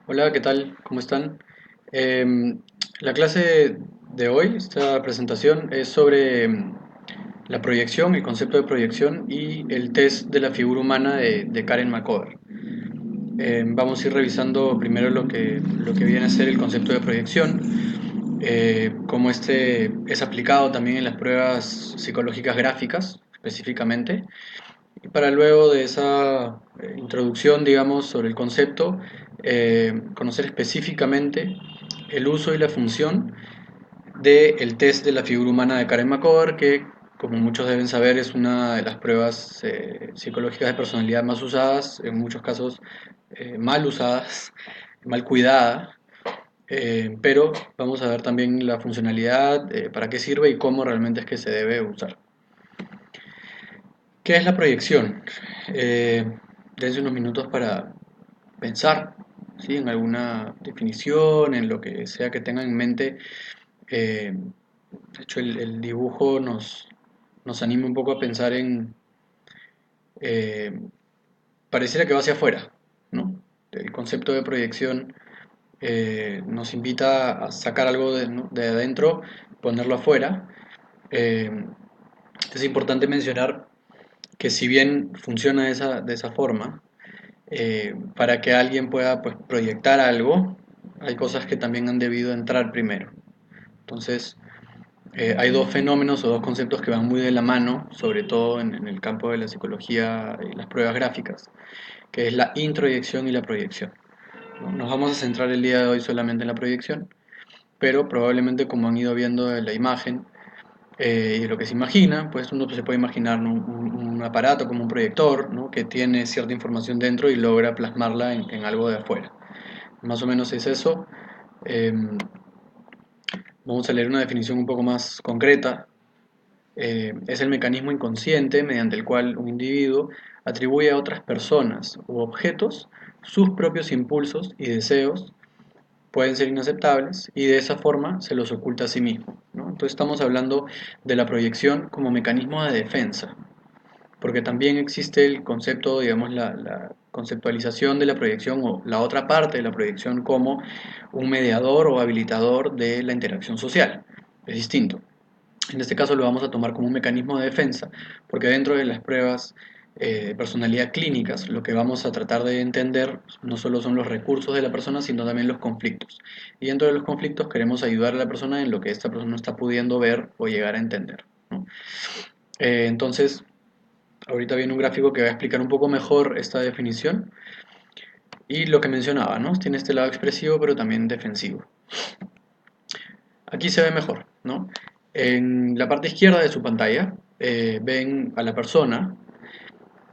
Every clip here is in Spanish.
Hola, ¿qué tal? ¿Cómo están? Em, la clase de hoy, esta presentación, es sobre la proyección, el concepto de proyección y el test de la figura humana de Karen McCover. Vamos a ir revisando primero lo que viene a ser el concepto de proyección, cómo este es aplicado también en las pruebas psicológicas gráficas, específicamente, y para luego de esa introducción, digamos, sobre el concepto, conocer específicamente el uso y la función del test de la figura humana de Karen McCover, que, como muchos deben saber, es una de las pruebas psicológicas de personalidad más usadas, en muchos casos mal usadas, mal cuidada, pero vamos a ver también la funcionalidad, para qué sirve y cómo realmente es que se debe usar. ¿Qué es la proyección? Dense unos minutos para pensar, ¿sí? En alguna definición, en lo que sea que tengan en mente. De hecho, el dibujo nos anima un poco a pensar en, eh, pareciera que va hacia afuera, ¿no? El concepto de proyección nos invita a sacar algo ¿no? de adentro, ponerlo afuera. Eh, es importante mencionar que si bien funciona de esa forma, para que alguien pueda pues, proyectar algo, hay cosas que también han debido entrar primero. Entonces, hay dos fenómenos o dos conceptos que van muy de la mano, sobre todo en el campo de la psicología y las pruebas gráficas, que es la introyección y la proyección. ¿No? Nos vamos a centrar el día de hoy solamente en la proyección, pero probablemente como han ido viendo en la imagen, y de lo que se imagina, pues uno se puede imaginar, ¿no? un aparato como un proyector, ¿no? Que tiene cierta información dentro y logra plasmarla en algo de afuera. Más o menos es eso. Eh, Vamos a leer una definición un poco más concreta. Es el mecanismo inconsciente mediante el cual un individuo atribuye a otras personas u objetos sus propios impulsos y deseos, pueden ser inaceptables, y de esa forma se los oculta a sí mismo, ¿no? Entonces estamos hablando de la proyección como mecanismo de defensa, porque también existe el concepto, digamos, la conceptualización de la proyección o la otra parte de la proyección como un mediador o habilitador de la interacción social. Es distinto. En este caso lo vamos a tomar como un mecanismo de defensa, porque dentro de las pruebas de personalidad clínicas, lo que vamos a tratar de entender no solo son los recursos de la persona, sino también los conflictos. Y dentro de los conflictos queremos ayudar a la persona en lo que esta persona no está pudiendo ver o llegar a entender, ¿no? Entonces, ahorita viene un gráfico que va a explicar un poco mejor esta definición y lo que mencionaba, ¿no? Tiene este lado expresivo, pero también defensivo. Aquí se ve mejor, ¿no? En la parte izquierda de su pantalla ven a la persona,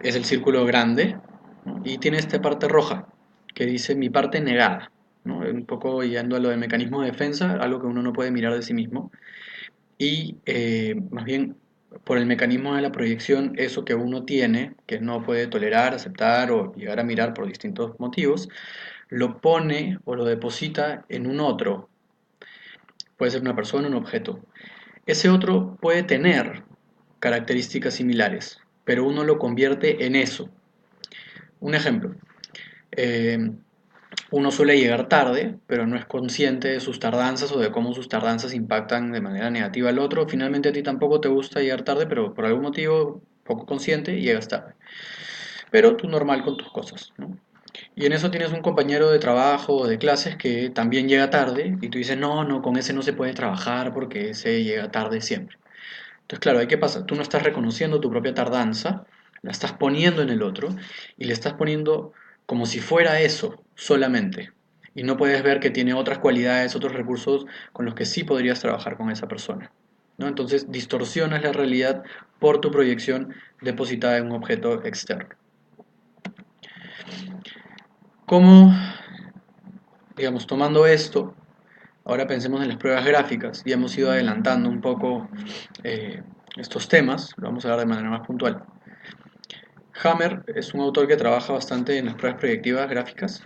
es el círculo grande, ¿no? Y tiene esta parte roja que dice mi parte negada, ¿no? Un poco yendo a lo del mecanismo de defensa, algo que uno no puede mirar de sí mismo. Y más bien por el mecanismo de la proyección, eso que uno tiene, que no puede tolerar, aceptar o llegar a mirar por distintos motivos, lo pone o lo deposita en un otro. Puede ser una persona, un objeto. Ese otro puede tener características similares, pero uno lo convierte en eso. Un ejemplo, eh, uno suele llegar tarde, pero no es consciente de sus tardanzas o de cómo sus tardanzas impactan de manera negativa al otro. Finalmente a ti tampoco te gusta llegar tarde, pero por algún motivo poco consciente llegas tarde. Pero tú normal con tus cosas, ¿no? Y en eso tienes un compañero de trabajo o de clases que también llega tarde y tú dices, no, no, con ese no se puede trabajar porque ese llega tarde siempre. Entonces, claro, ¿ahí qué pasa? Tú no estás reconociendo tu propia tardanza, la estás poniendo en el otro y le estás poniendo como si fuera eso solamente. Y no puedes ver que tiene otras cualidades, otros recursos con los que sí podrías trabajar con esa persona, ¿no? Entonces, distorsionas la realidad por tu proyección depositada en un objeto externo. ¿Cómo, digamos, tomando esto, ahora pensemos en las pruebas gráficas? Ya hemos ido adelantando un poco estos temas, lo vamos a ver de manera más puntual. Hammer es un autor que trabaja bastante en las pruebas proyectivas gráficas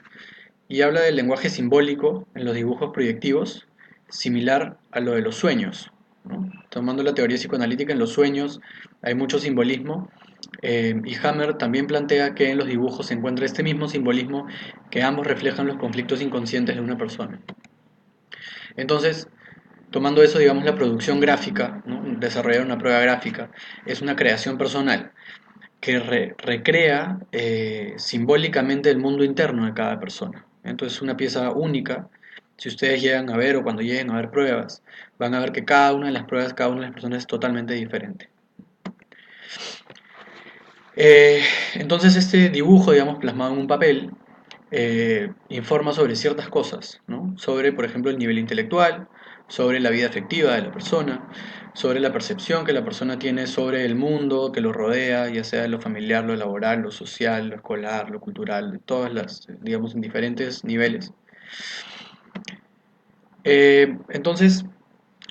y habla del lenguaje simbólico en los dibujos proyectivos, similar a lo de los sueños, ¿no? Tomando la teoría psicoanalítica, en los sueños hay mucho simbolismo Y Hammer también plantea que en los dibujos se encuentra este mismo simbolismo que ambos reflejan los conflictos inconscientes de una persona. Entonces, tomando eso, digamos, la producción gráfica, ¿no? Desarrollar una prueba gráfica, es una creación personal que recrea simbólicamente el mundo interno de cada persona. Entonces es una pieza única. Si ustedes llegan a ver o cuando lleguen a ver pruebas, van a ver que cada una de las pruebas, cada una de las personas es totalmente diferente. Eh, entonces este dibujo, digamos, plasmado en un papel, informa sobre ciertas cosas, ¿no? Sobre, por ejemplo, el nivel intelectual, sobre la vida afectiva de la persona, sobre la percepción que la persona tiene sobre el mundo que lo rodea, ya sea lo familiar, lo laboral, lo social, lo escolar, lo cultural, de todas las, digamos, en diferentes niveles. Entonces,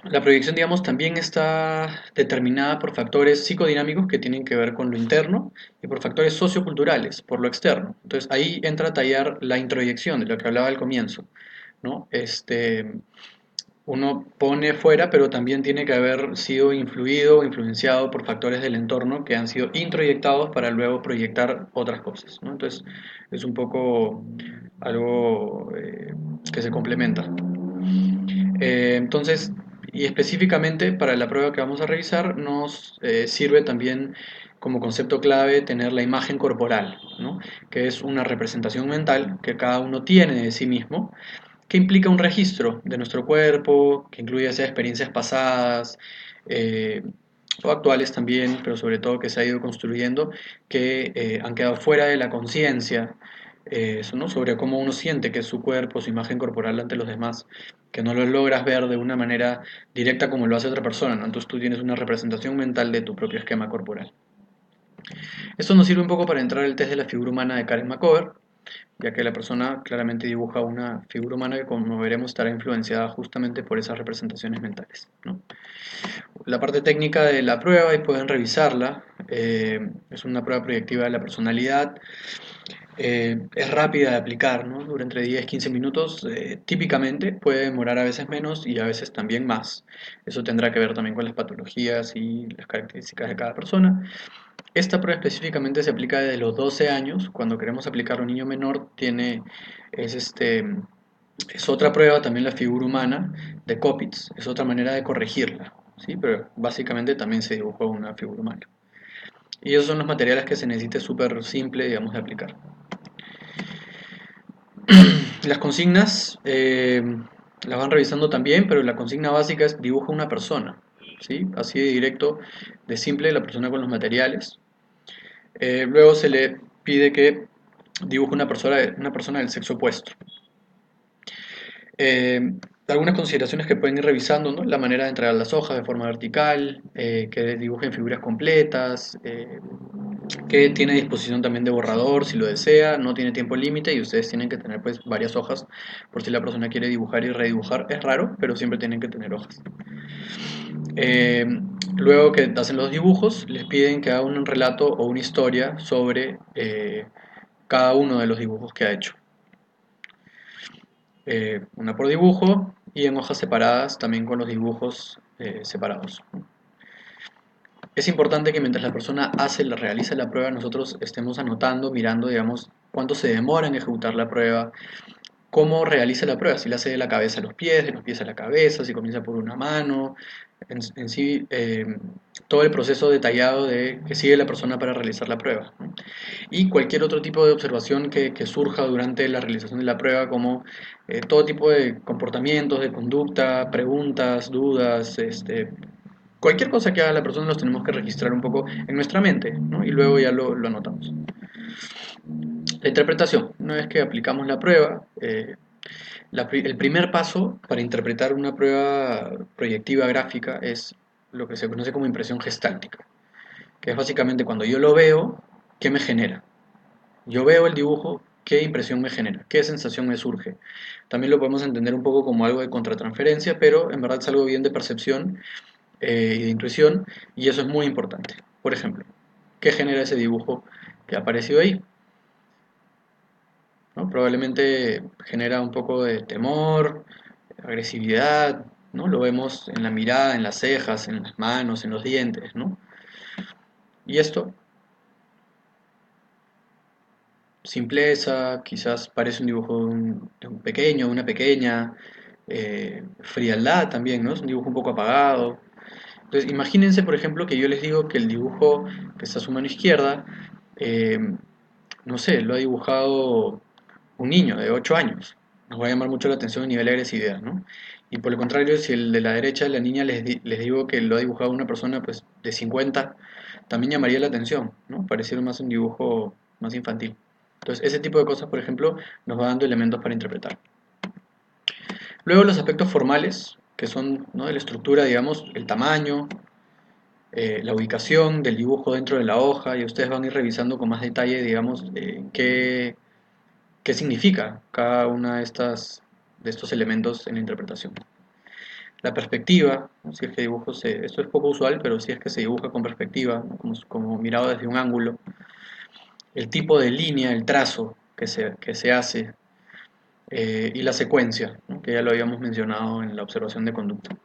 la proyección, digamos, también está determinada por factores psicodinámicos que tienen que ver con lo interno y por factores socioculturales, por lo externo. Entonces, ahí entra a tallar la introyección de lo que hablaba al comienzo, ¿no? Uno pone fuera, pero también tiene que haber sido influido o influenciado por factores del entorno que han sido introyectados para luego proyectar otras cosas, ¿no? Entonces, es un poco algo que se complementa. Entonces, y específicamente para la prueba que vamos a revisar, nos sirve también como concepto clave tener la imagen corporal, ¿no? Que es una representación mental que cada uno tiene de sí mismo, que implica un registro de nuestro cuerpo, que incluye ya sea experiencias pasadas eh, o actuales también, pero sobre todo que se ha ido construyendo, que han quedado fuera de la conciencia, eso, ¿no? Sobre cómo uno siente que es su cuerpo, su imagen corporal ante los demás, que no lo logras ver de una manera directa como lo hace otra persona, ¿no? Entonces tú tienes una representación mental de tu propio esquema corporal. Esto nos sirve un poco para entrar al test de la figura humana de Karen McCover, ya que la persona claramente dibuja una figura humana que, como veremos, estará influenciada justamente por esas representaciones mentales, ¿no? La parte técnica de la prueba, y pueden revisarla, es una prueba proyectiva de la personalidad, es rápida de aplicar, ¿no? Dura entre 10 y 15 minutos, típicamente puede demorar a veces menos y a veces también más. Eso tendrá que ver también con las patologías y las características de cada persona. Esta prueba específicamente se aplica desde los 12 años. Cuando queremos aplicar a un niño menor, es, este, es otra prueba, también la figura humana de Kopitz. Es otra manera de corregirla, ¿sí? Pero básicamente también se dibujó una figura humana. Y esos son los materiales que se necesita súper simple, digamos, de aplicar. Las consignas las van revisando también, pero la consigna básica es dibuja una persona, ¿sí? Así de directo, de simple, la persona con los materiales. Luego se le pide que dibuje una persona del sexo opuesto. Eh, Algunas consideraciones que pueden ir revisando, ¿no? La manera de entregar las hojas de forma vertical, que dibujen figuras completas, que tiene disposición también de borrador si lo desea, no tiene tiempo límite y ustedes tienen que tener pues varias hojas por si la persona quiere dibujar y redibujar. Es raro, pero siempre tienen que tener hojas. Eh, Luego que hacen los dibujos, les piden que haga un relato o una historia sobre cada uno de los dibujos que ha hecho. Una por dibujo y en hojas separadas también con los dibujos separados. Es importante que mientras la persona realiza la prueba, nosotros estemos anotando, mirando, digamos, cuánto se demora en ejecutar la prueba, cómo realiza la prueba, si la hace de la cabeza a los pies, de los pies a la cabeza, si comienza por una mano, en sí todo el proceso detallado que sigue la persona para realizar la prueba, ¿no? Y cualquier otro tipo de observación que surja durante la realización de la prueba, como todo tipo de comportamientos, de conducta, preguntas, dudas, cualquier cosa que haga la persona los tenemos que registrar un poco en nuestra mente, ¿no? Y luego ya lo anotamos. La interpretación. Una vez que aplicamos la prueba, el primer paso para interpretar una prueba proyectiva gráfica es lo que se conoce como impresión gestáltica, que es básicamente cuando yo lo veo, ¿qué me genera? Yo veo el dibujo, ¿qué impresión me genera? ¿Qué sensación me surge? También lo podemos entender un poco como algo de contratransferencia, pero en verdad es algo bien de percepción y de intuición, y eso es muy importante. Por ejemplo, ¿qué genera ese dibujo que ha aparecido ahí? ¿No? Probablemente genera un poco de temor, agresividad, ¿no? Lo vemos en la mirada, en las cejas, en las manos, en los dientes, ¿no? Y esto, simpleza, quizás parece un dibujo de un pequeño, de una pequeña, frialdad también, ¿no? Es un dibujo un poco apagado. Entonces, imagínense, por ejemplo, que yo les digo que el dibujo que está a su mano izquierda, eh, no sé, lo ha dibujado un niño de 8 años. Nos va a llamar mucho la atención el nivel de agresividad, ¿no? Y por el contrario, si el de la derecha, la niña, les digo que lo ha dibujado una persona pues, de 50, también llamaría la atención, ¿no? Pareciera más un dibujo más infantil. Entonces, ese tipo de cosas, por ejemplo, nos va dando elementos para interpretar. Luego los aspectos formales, que son, ¿no?, de la estructura, digamos, el tamaño, la ubicación del dibujo dentro de la hoja, y ustedes van a ir revisando con más detalle, digamos, qué significa cada una de estos elementos en la interpretación. La perspectiva, ¿no? Si es que esto es poco usual, pero si es que se dibuja con perspectiva, ¿no?, como mirado desde un ángulo, el tipo de línea, el trazo que se hace, y la secuencia, ¿no?, que ya lo habíamos mencionado en la observación de conducta.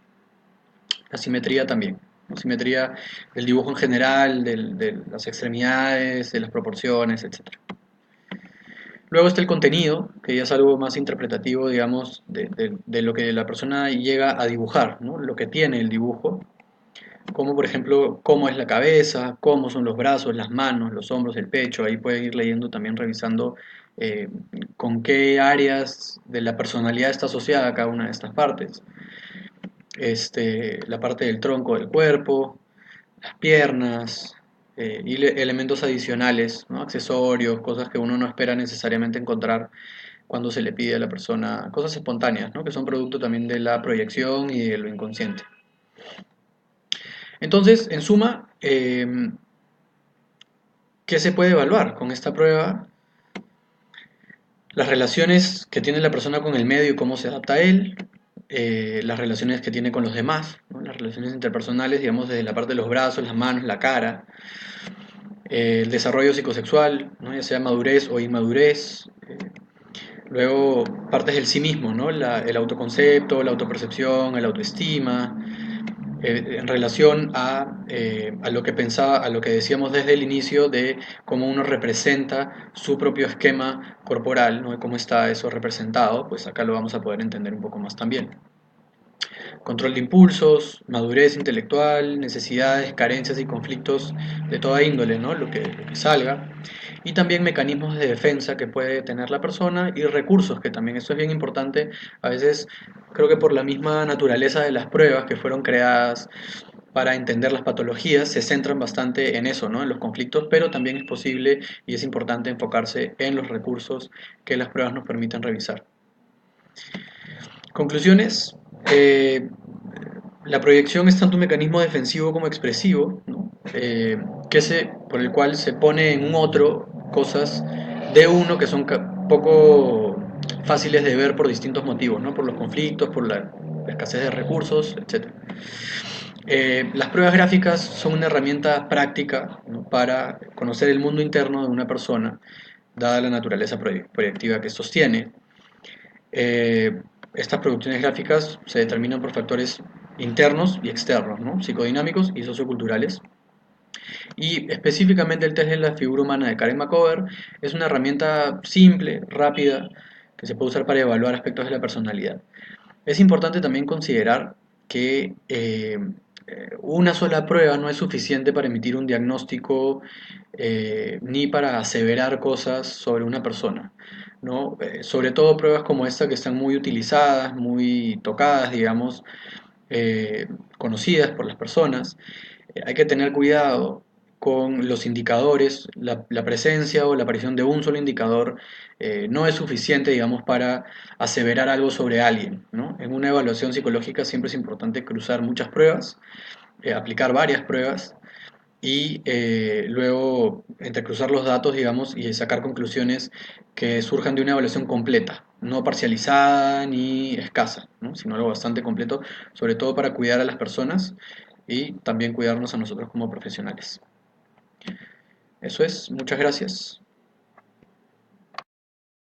La simetría también, ¿no? Simetría del dibujo en general, de las extremidades, de las proporciones, etc. Luego está el contenido, que ya es algo más interpretativo, digamos, de lo que la persona llega a dibujar, ¿no? Lo que tiene el dibujo, como por ejemplo cómo es la cabeza, cómo son los brazos, las manos, los hombros, el pecho. Ahí pueden ir leyendo también, revisando eh, con qué áreas de la personalidad está asociada cada una de estas partes. La parte del tronco del cuerpo, las piernas, y elementos adicionales, ¿no? Accesorios, cosas que uno no espera necesariamente encontrar cuando se le pide a la persona, cosas espontáneas, ¿no?, que son producto también de la proyección y de lo inconsciente. Entonces, en suma, ¿qué se puede evaluar con esta prueba? Las relaciones que tiene la persona con el medio y cómo se adapta a él, las relaciones que tiene con los demás, ¿no?, las relaciones interpersonales, digamos, desde la parte de los brazos, las manos, la cara, el desarrollo psicosexual, ¿no?, ya sea madurez o inmadurez, luego partes del sí mismo, ¿no?, el autoconcepto, la autopercepción, la autoestima, en relación a lo que pensaba, a lo que decíamos desde el inicio de cómo uno representa su propio esquema corporal, ¿no?, y cómo está eso representado, pues acá lo vamos a poder entender un poco más también. Control de impulsos, madurez intelectual, necesidades, carencias y conflictos de toda índole, ¿no?, lo que salga. Y también mecanismos de defensa que puede tener la persona y recursos, que también esto es bien importante. A veces creo que por la misma naturaleza de las pruebas que fueron creadas para entender las patologías, se centran bastante en eso, ¿no?, en los conflictos, pero también es posible y es importante enfocarse en los recursos que las pruebas nos permiten revisar. Conclusiones. La proyección es tanto un mecanismo defensivo como expresivo, ¿no?, por el cual se pone en un otro cosas de uno que son poco fáciles de ver por distintos motivos, ¿no?, por los conflictos, por la escasez de recursos, etc. Las pruebas gráficas son una herramienta práctica, ¿no?, para conocer el mundo interno de una persona, dada la naturaleza proyectiva que sostiene. Estas producciones gráficas se determinan por factores internos y externos, ¿no?, psicodinámicos y socioculturales. Y específicamente el test de la figura humana de Karen McCover es una herramienta simple, rápida, que se puede usar para evaluar aspectos de la personalidad. Es importante también considerar que una sola prueba no es suficiente para emitir un diagnóstico, ni para aseverar cosas sobre una persona, ¿no? Sobre todo pruebas como esta, que están muy utilizadas, muy tocadas, digamos, eh, conocidas por las personas. Hay que tener cuidado con los indicadores. La presencia o la aparición de un solo indicador no es suficiente, digamos, para aseverar algo sobre alguien, ¿no? En una evaluación psicológica siempre es importante cruzar muchas pruebas, aplicar varias pruebas y luego entrecruzar los datos, digamos, y sacar conclusiones que surjan de una evaluación completa, no parcializada ni escasa, ¿no?, sino algo bastante completo, sobre todo para cuidar a las personas y también cuidarnos a nosotros como profesionales. Eso es, muchas gracias.